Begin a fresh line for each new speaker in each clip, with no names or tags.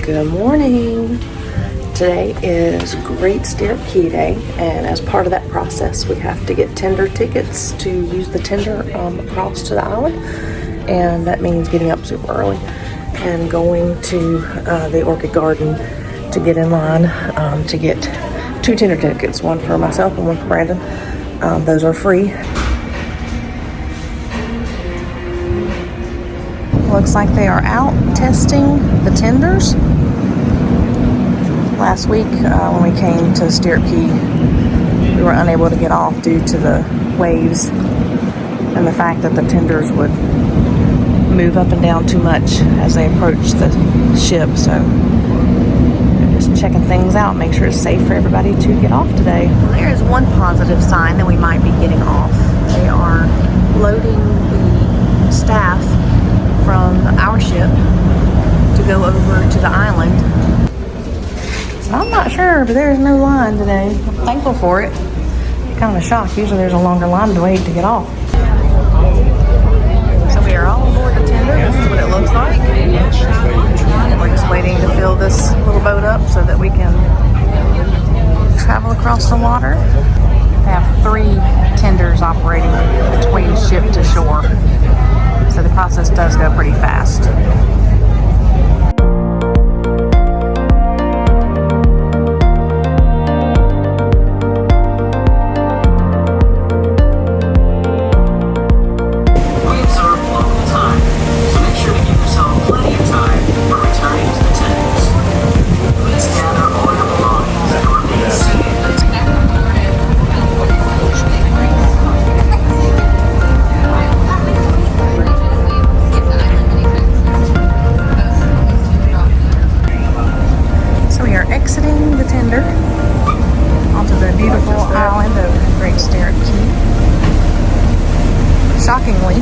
Good morning. Today is Great Stirrup Cay Day, and as part of that process we have to get tender tickets to use the tender across to the island, and that means getting up super early and going to the Orchid Garden to get in line to get 2 tender tickets, one for myself and one for Brandon. Those are free. Looks like they are out testing the tenders. Last week when we came to Stirrup Cay, we were unable to get off due to the waves and the fact that the tenders would move up and down too much as they approached the ship. So just checking things out, make sure it's safe for everybody to get off today. Well, there is one positive sign that we might be getting off. They are loading the staff from our ship to go over to the island. So I'm not sure, but there's no line today. I'm thankful for it. Kind of a shock. Usually there's a longer line to wait to get off. So we are all aboard the tender. This is what it looks like. And we're just waiting to fill this little boat up so that we can travel across the water. They have 3 tenders operating between ship to shore. So the process does go pretty fast. Exiting the tender onto the beautiful island of Great Stirrup Cay. Shockingly,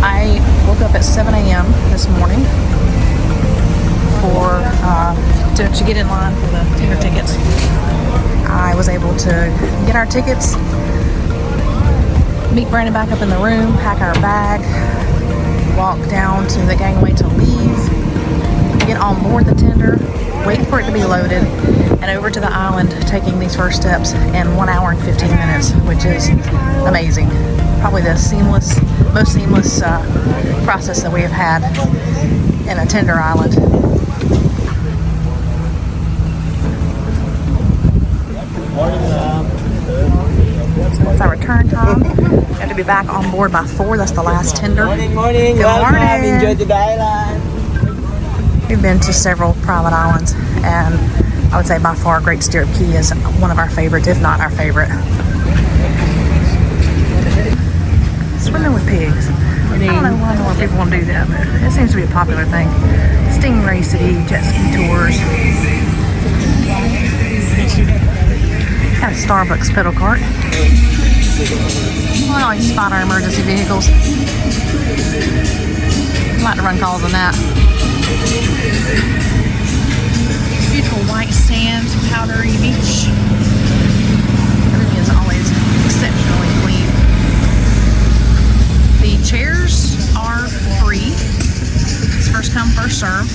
I woke up at 7 a.m. this morning to get in line for the tender tickets. I was able to get our tickets, meet Brandon back up in the room, pack our bag, walk down to the gangway to leave, get on board the tender, wait for it to be loaded, and over to the island, taking these first steps in 1 hour and 15 minutes, which is amazing. Probably the most seamless process that we have had in a tender island. So that's our return time. We have to be back on board by 4. That's the last tender.
Morning.
Good morning.
Enjoy the island.
We've been to several private islands, and I would say by far Great Stirrup Cay is one of our favorites, if not our favorite. Swimming with pigs. I don't know why more people want to do that, but it seems to be a popular thing. Stingray City, jet ski tours. Got a Starbucks pedal cart. Well, I always spot our emergency vehicles. I like to run calls on that. Beautiful white sand, powdery beach. Everything is always exceptionally clean. The chairs are free. It's first come, first serve.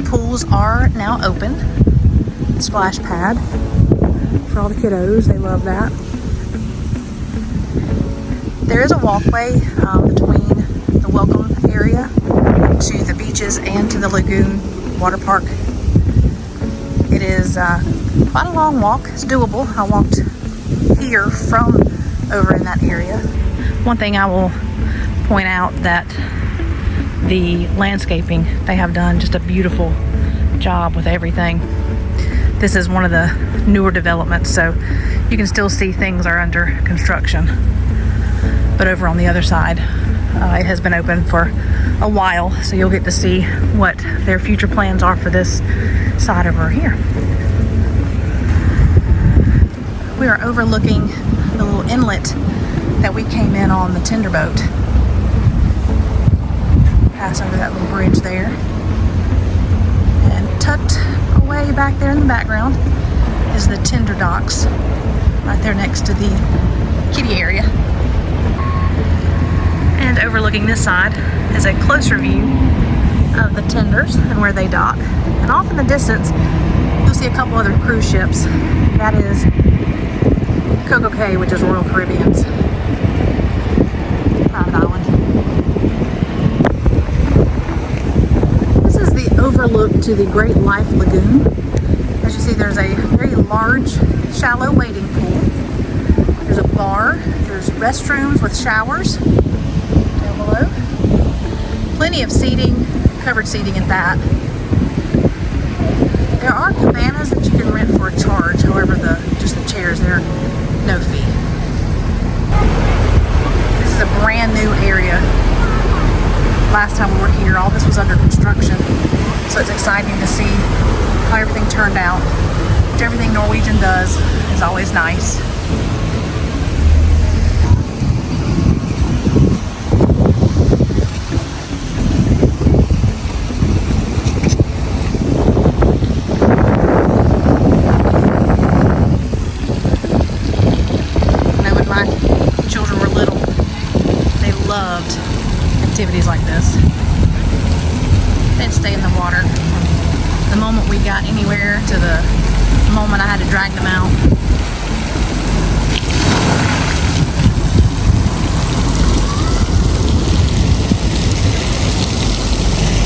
Pools are now open. Splash pad for all the kiddos. They love that. There is a walkway between the welcome area to the beaches and to the Lagoon water park. It is quite a long walk. It's doable. I walked here from over in that area. One thing I will point out that the landscaping, they have done just a beautiful job with everything. This is one of the newer developments, so you can still see things are under construction. But over on the other side, it has been open for a while, so you'll get to see what their future plans are for this side over here. We are overlooking the little inlet that we came in on the tender boat. Pass over that little bridge there. And tucked away back there in the background is the tender docks, right there next to the kiddie area. And overlooking this side is a closer view of the tenders and where they dock. And off in the distance, you'll see a couple other cruise ships. That is Coco Cay, which is Royal Caribbean's private island. This is the overlook to the Great Lagoon. As you see, there's a very large, shallow wading pool. There's a bar. There's restrooms with showers down below. Plenty of seating, covered seating at that. There are cabanas that you can rent for a charge. However, just the chairs, they're no fee. This is a brand new area. Last time we were here, all this was under construction. So it's exciting to see how everything turned out. Which everything Norwegian does is always nice. Activities like this. They'd stay in the water. The moment we got anywhere to the moment I had to drag them out.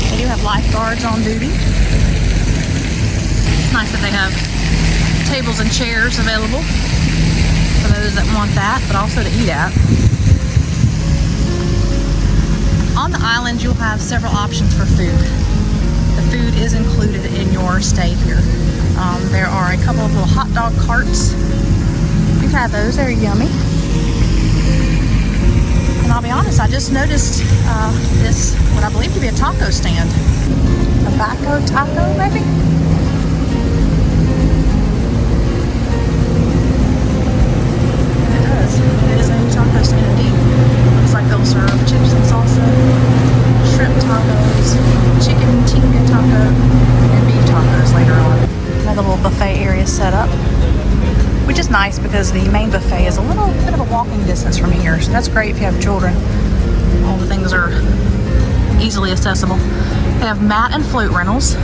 They do have lifeguards on duty. It's nice that they have tables and chairs available for those that want that, but also to eat at. On the island, you'll have several options for food. The food is included in your stay here. There are a couple of little hot dog carts. We've had those, they're yummy. And I'll be honest, I just noticed this, what I believe to be a taco stand. Tobacco taco, maybe? It does. It is a taco stand indeed. Looks like they'll serve chips and salsa, shrimp tacos, chicken tikka taco, and beef tacos later on. Another little buffet area set up, which is nice because the main buffet is a little bit of a walking distance from here, so that's great if you have children. All the things are easily accessible. They have mat and float rentals,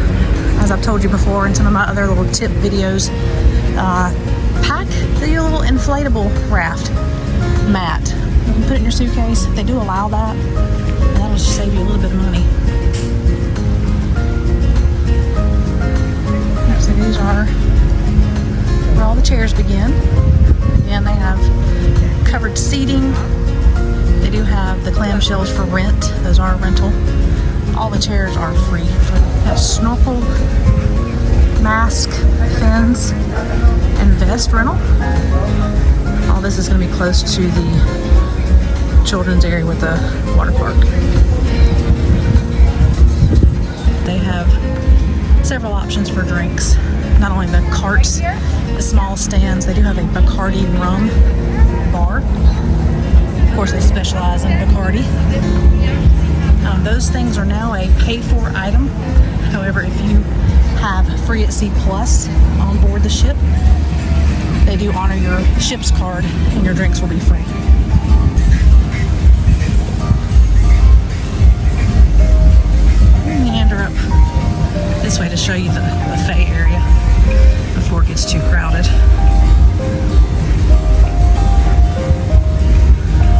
as I've told you before in some of my other little tip videos. Pack the little inflatable raft mat. You can put it in your suitcase. They do allow that. And that'll just save you a little bit of money. So these are where all the chairs begin. Again, they have covered seating. They do have the clamshells for rent. Those are rental. All the chairs are free. They have snorkel, mask, fins, and vest rental. All this is going to be close to the children's area with the water park. They have several options for drinks. Not only the carts, the small stands, they do have a Bacardi rum bar. Of course, they specialize in Bacardi. Those things are now a pay-for item. However, if you have free at sea plus on board the ship, they do honor your ship's card and your drinks will be free. Meander up this way to show you the buffet area before it gets too crowded.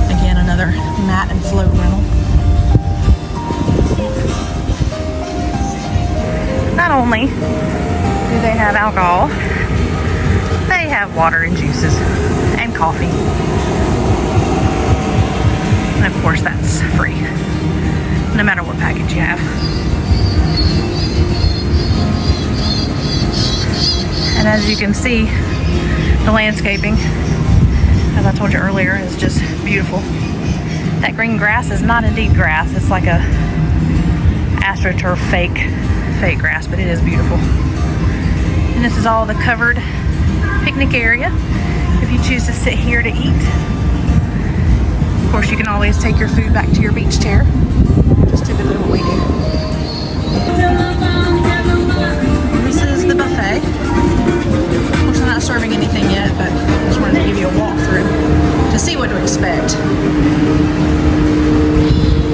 Again, another mat and float rental. Not only do they have alcohol, they have water and juices and coffee. And of course that's free, no matter what package you have. And as you can see, the landscaping, as I told you earlier, is just beautiful. That green grass is not indeed grass, it's like a AstroTurf fake grass, but it is beautiful. And this is all the covered picnic area. if you choose to sit here to eat. Of course, you can always take your food back to your beach chair. Just typically what we do. This is the buffet. Of course, I'm not serving anything yet, but I just wanted to give you a walkthrough to see what to expect.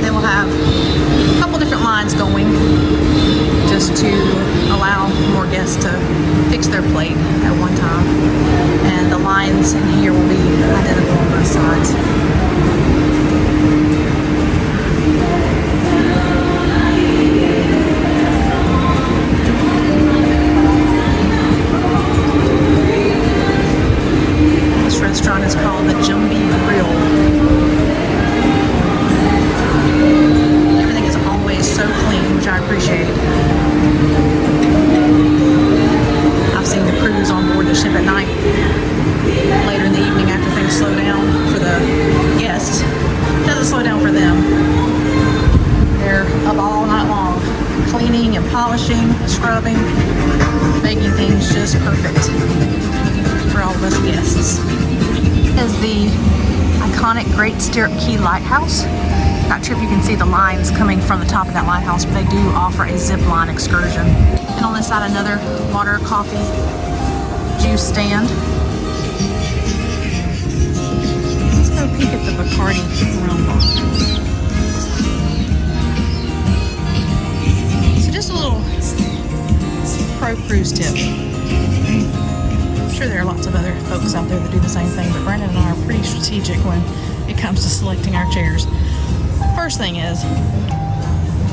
They will have a couple different lines going just to allow more guests to fix their plate at one time. And the lines in here will be identical on both sides. This restaurant is called the Jumbie Grill. Everything is always so clean, which I appreciate. I've seen the crews on board the ship at night, later in the evening after things slow down for the guests. It doesn't slow down for them. They're up all night long, cleaning and polishing, scrubbing, making things just perfect for all of us guests. This is the iconic Great Stirrup Cay lighthouse. Not sure if you can see the lines coming from the top of that lighthouse, but they do offer a zip line excursion. And on this side, another water, coffee, juice stand. Let's go peek at the Bacardi rum bar. So just a little pro cruise tip. I'm sure there are lots of other folks out there that do the same thing, but Brandon and I are pretty strategic when it comes to selecting our chairs. First thing is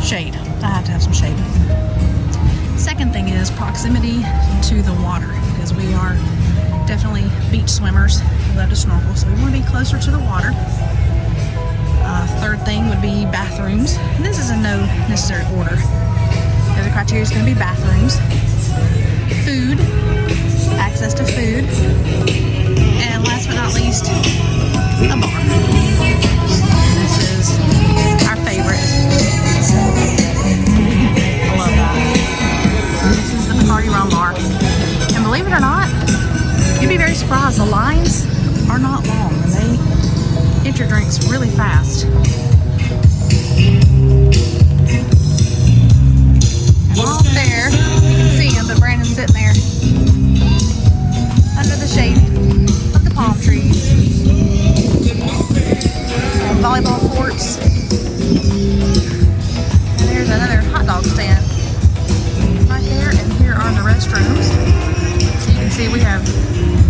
shade. I have to have some shade. Second thing is proximity to the water, because we are definitely beach swimmers. We love to snorkel, so we want to be closer to the water. Third thing would be bathrooms. And this is in no necessary order. The criteria is going to be bathrooms, food, access to food, and last but not least, a bar. This is our favorite. I love that. This is the Bacardi rum bar. And believe it or not, you'd be very surprised. The lines are not long and they get your drinks really fast. And off there, you can see him, but Brandon's sitting there under the shade of the palm trees. And volleyball courts. And there's another hot dog stand right there, and here are the restrooms. So you can see we have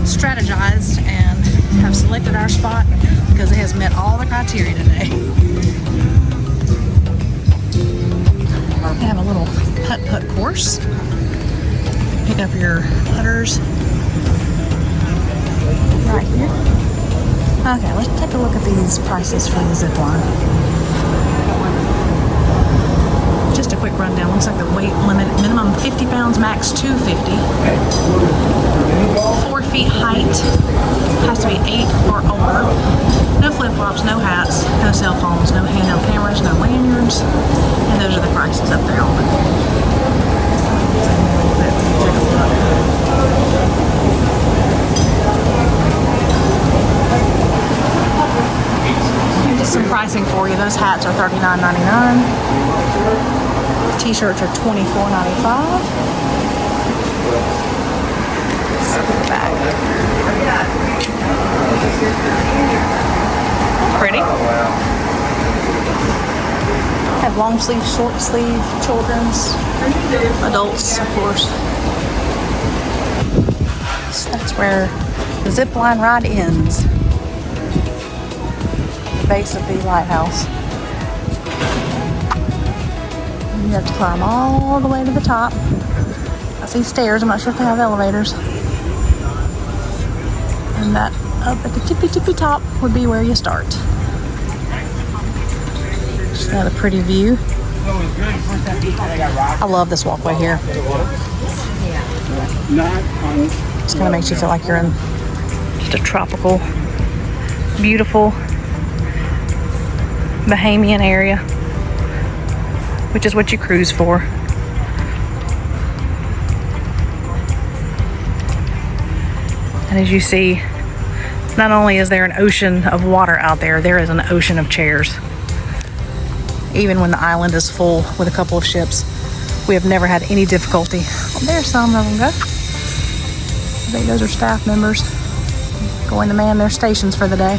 strategized and have selected our spot because it has met all the criteria today. They have a little putt-putt course. Pick up your putters right here. Okay, let's take a look at these prices for the zip line. Just a quick rundown. Looks like the weight limit, minimum 50 pounds, max 250. 4 feet height, has to be 8 or older. No flip-flops, no hats, no cell phones, no handheld cameras, no lanyards. And those are the prices up there on it. Just some pricing for you. Those hats are $39.99. T-shirts are $24.95. Bag. Pretty. Have long sleeve, short sleeve, children's, adults, of course. So that's where the zip line ride ends. Base of the lighthouse. You have to climb all the way to the top. I see stairs. I'm not sure if they have elevators. And that up at the tippy top would be where you start. Just another pretty view. I love this walkway here. Just kind of makes you feel like you're in just a tropical, beautiful Bahamian area, which is what you cruise for. And as you see, Not only is there an ocean of water out there, there is an ocean of chairs. Even when the island is full with a couple of ships, we have never had any difficulty. Well, there's some of them go. I think those are staff members going to man their stations for the day.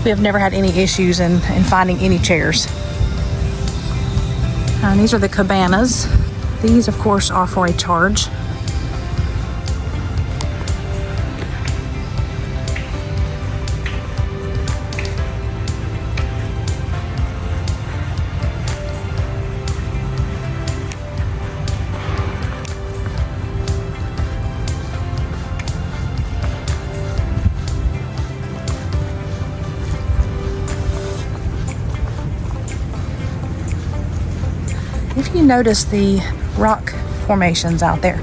We have never had any issues in finding any chairs. And these are the cabanas. These, of course, are for a charge. If you notice the rock formations out there,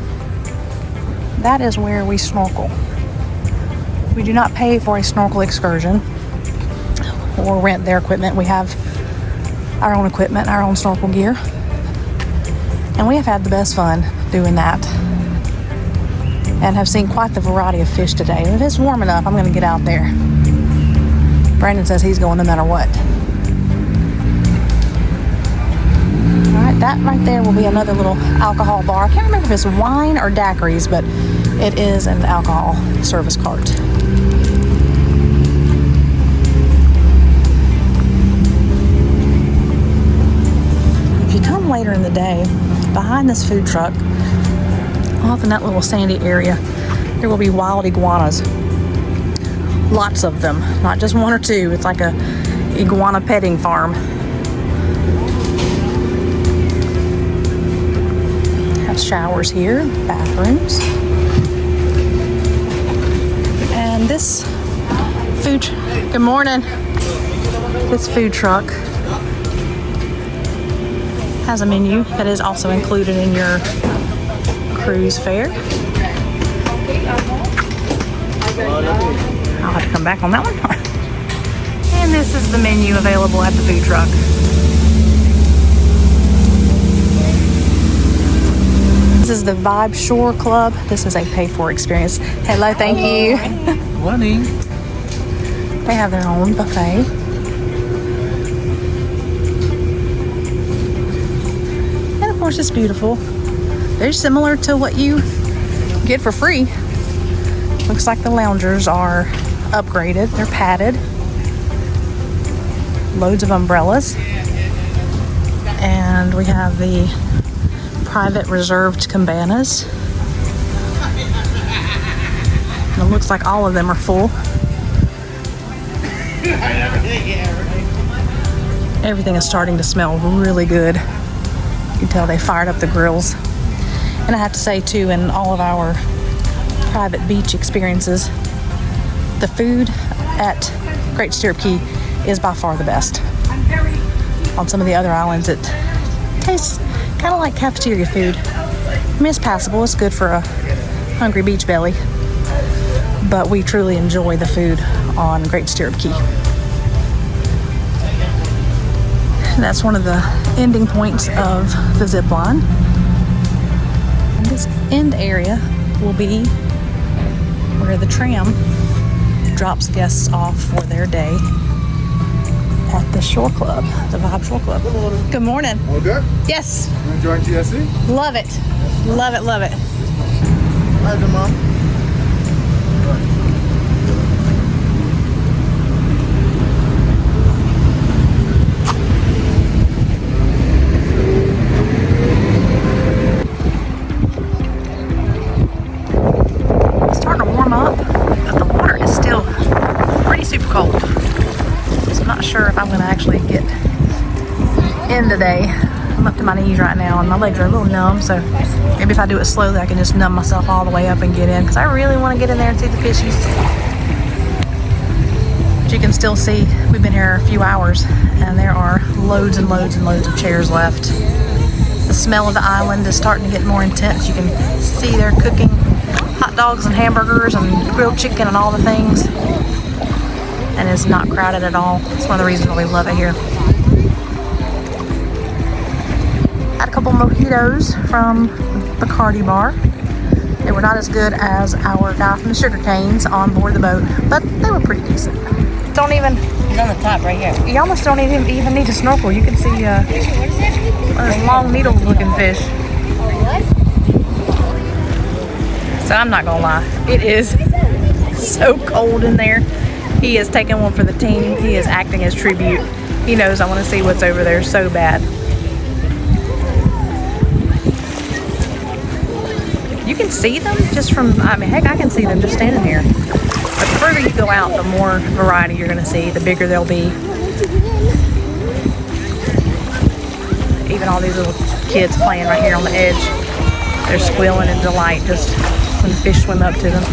that is where we snorkel. We do not pay for a snorkel excursion or rent their equipment. We have our own equipment, our own snorkel gear, and we have had the best fun doing that and have seen quite the variety of fish today. If it's warm enough, I'm going to get out there. Brandon says he's going no matter what. That right there will be another little alcohol bar. I can't remember if it's wine or daiquiris, but it is an alcohol service cart. If you come later in the day, behind this food truck, off in that little sandy area, there will be wild iguanas. Lots of them, not just one or two. It's like a iguana petting farm. Showers here, bathrooms, and this food. Good morning. This food truck has a menu that is also included in your cruise fare. I'll have to come back on that one. And this is the menu available at the food truck. This is the Vibe Shore Club. This is a pay-for experience. Hello, thank you.
Morning.
They have their own buffet. And of course, it's beautiful. Very similar to what you get for free. Looks like the loungers are upgraded. They're padded. Loads of umbrellas. And we have the private reserved cabanas. And it looks like all of them are full. Everything is starting to smell really good. You can tell they fired up the grills. And I have to say too, in all of our private beach experiences, the food at Great Stirrup Cay is by far the best. On some of the other islands, it tastes kind of like cafeteria food. I mean, it's passable. It's good for a hungry beach belly. But we truly enjoy the food on Great Stirrup Cay. That's one of the ending points of the zip line. And this end area will be where the tram drops guests off for their day at the Shore Club, the Vibe Shore Club.
Good morning.
Good morning.
All good?
Yes.
You enjoying TSC?
Love it. Love it, love it.
Hi, good mom.
It's starting to warm up, but the water is still pretty super cold. So I'm not sure if I'm going to actually get in today. I'm up to my knees right now and my legs are a little numb, so maybe if I do it slowly I can just numb myself all the way up and get in, because I really want to get in there and see the fishies. But you can still see we've been here a few hours and there are loads and loads and loads of chairs left. The smell of the island is starting to get more intense. You can see they're cooking hot dogs and hamburgers and grilled chicken and all the things, and it's not crowded at all. It's one of the reasons why we love it here. Had a couple mojitos from the Bacardi bar. They were not as good as our guy from the sugar canes on board the boat, but they were pretty decent. Don't even.
It's on the top right here.
You almost don't even need to snorkel. You can see a long needle-looking fish. So I'm not gonna lie, it is so cold in there. He is taking one for the team. He is acting as tribute. He knows I want to see what's over there so bad. You can see them just from, I mean, heck, I can see them just standing here. But the further you go out, the more variety you're gonna see, the bigger they'll be. Even all these little kids playing right here on the edge. They're squealing in delight just when the fish swim up to them.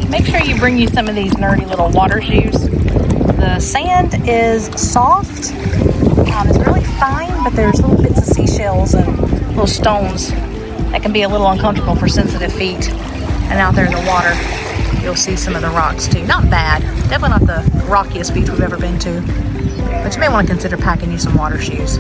Make sure you bring you some of these nerdy little water shoes. The sand is soft. It's really fine, but there's little bits of seashells and little stones that can be a little uncomfortable for sensitive feet. And out there in the water, you'll see some of the rocks too. Not bad. Definitely not the rockiest beach we've ever been to. But you may want to consider packing you some water shoes.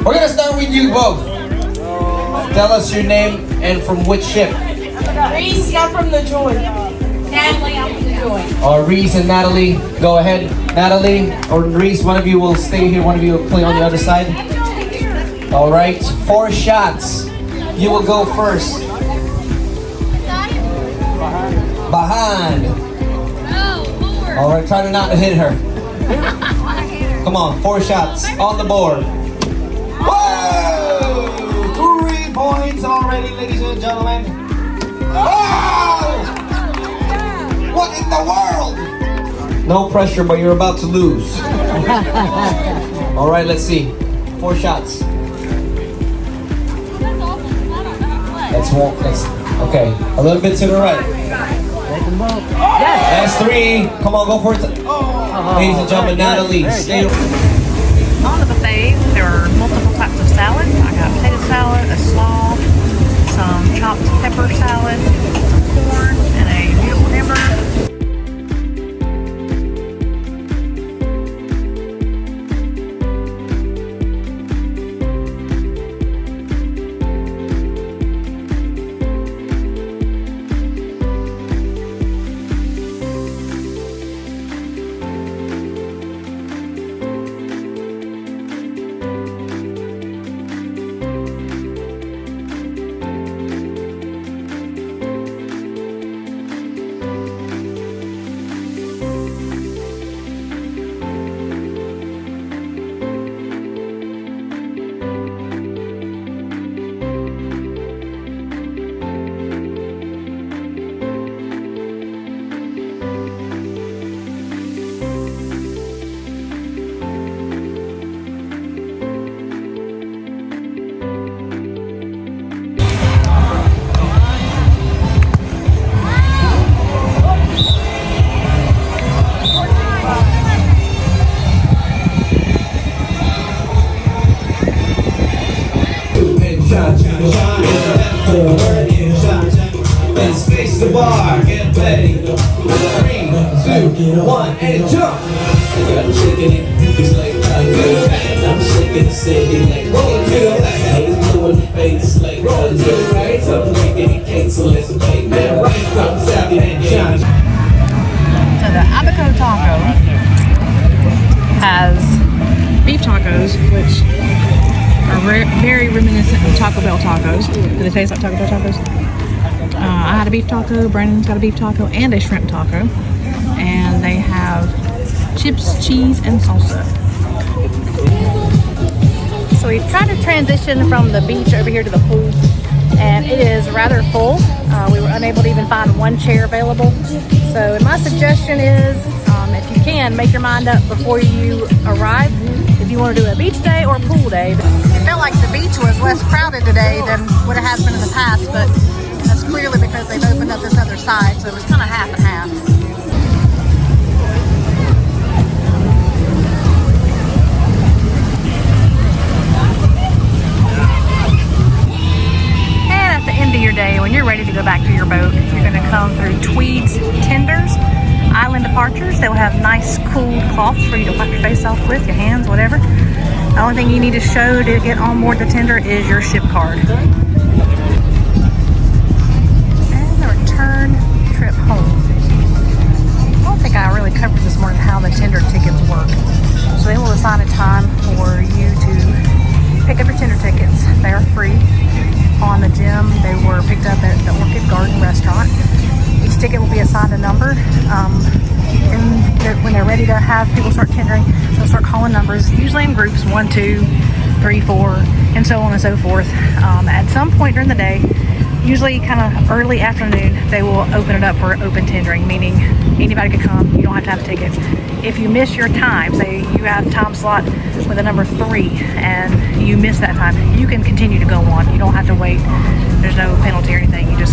We're gonna start with you both. Tell us your name and from which ship.
Reese, I'm from the Joy. Natalie, I'm from the Joy.
Reese and Natalie, go ahead. Natalie or Reese, one of you will stay here, one of you will play on the other side. All right, 4 shots. You will go first. Behind. All right, try to not hit her. Come on, 4 shots on the board. Whoa! 3 points already, ladies and gentlemen. Whoa! What in the world? No pressure, but you're about to lose. All right, let's see. 4 shots. Let's okay. A little bit to the right. That's 3. Come on, go for it. Ladies and gentlemen, Natalie, stay.
On the buffet, there are multiple types of salad. I got potato salad, a slaw, some chopped pepper salad, corn, and a beautiful hamburger.
Let's face the bar, get ready. 3, 2, 1, and jump. I'm shaking it, it's like I'm shaking it, shaking like roll to the left. It's blue in the face like roll to the right. I'm making it cake, so let's play that right. I'm savvy and Johnny.
So the Abaco taco has beef tacos, which are very reminiscent of Taco Bell tacos. Do they taste like Taco Bell tacos? I had a beef taco, Brandon's got a beef taco and a shrimp taco. And they have chips, cheese, and salsa. So we tried to transition from the beach over here to the pool.
and it is rather full. We were unable to even find one chair available. So my suggestion is, if you can, make your mind up before you arrive if you want to do a beach day or a pool day. It felt like the beach was less crowded today than what it has been in the past, but that's clearly because they've opened up this other side, so it was kind of half and half. And at the end of your day, when you're ready to go back to your boat, you're going to come through Tweed's Tenders Island Departures. They will have nice cool cloths for you to wipe your face off with, your hands, whatever. The only thing you need to show to get on board the tender is your ship card. And the return trip home. I don't think I really covered this morning how the tender tickets work. So they will assign a time for you to pick up your tender tickets. They are free on the gym. They were picked up at the Orchid Garden restaurant. Each ticket will be assigned a number. And when they're ready to have people start tendering, they'll start calling numbers, usually in groups, 1, 2, 3, 4, and so on and so forth. At some point during the day, usually kind of early afternoon, they will open it up for open tendering, meaning anybody can come. You don't have to have a ticket. If you miss your time, say you have a time slot with a number 3 and you miss that time, you can continue to go on. You don't have to wait. There's no penalty or anything. You just